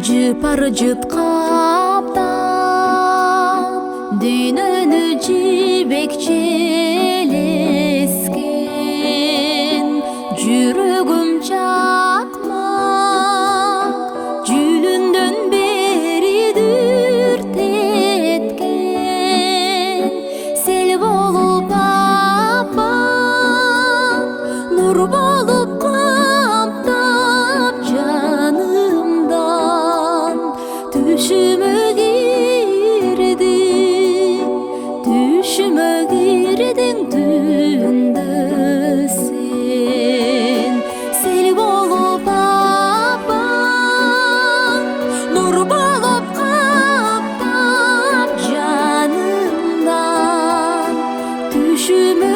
Жыпар жыт каптап дүйнөнү жибекчелескен, жүрөгүм чакмак жүлүндөн бери дүртеткен. Сел болуп аппак нур болуп каптап жанымдан түшүмө кирдиң түндө сен. Сел болуп аппак нур болуп каптап жанымдан түшүмө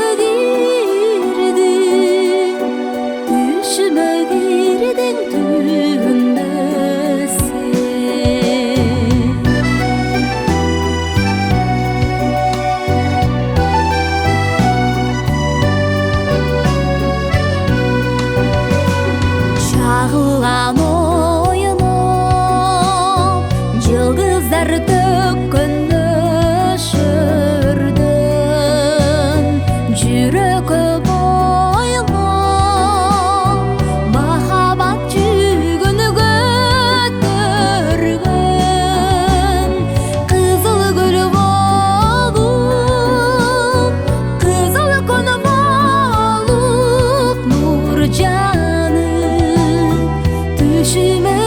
кирдиң түндө чагылган оюнуп жылдыздар төккөн нөшөрдөн, жүрөккө бойлоп махаббат жүгүн көтөргөн. Кызыл гүл болуп, кызыл күн болуп нур түшүмө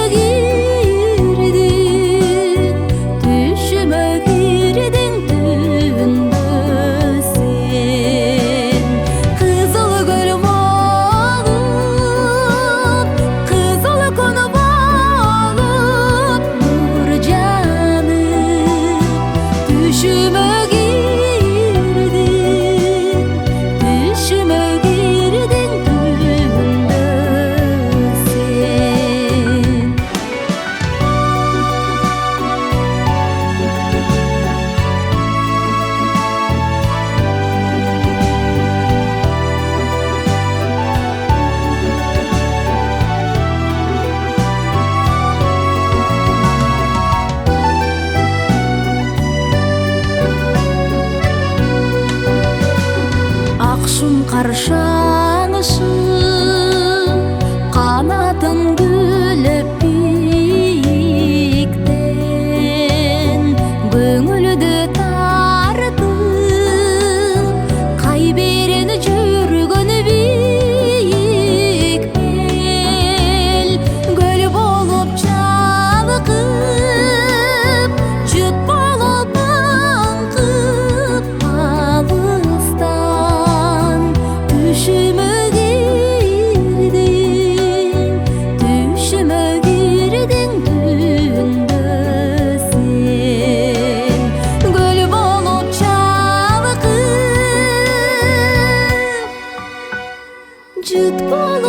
кирдиң түндө сен. Кызыл гүл болуп, кызыл күн болуп нур жаным түшүмө кирдиң түндө сен. Акшум каршаңышы канатын күлөп бииктен, көңүлдү тартып кай берен жүргөн бийик бел. Көл болуп чалкып, жыт болуп аңкып алыстан түшүмө кирдиң түндө сен. Көл болуп чалкып, жыт болуп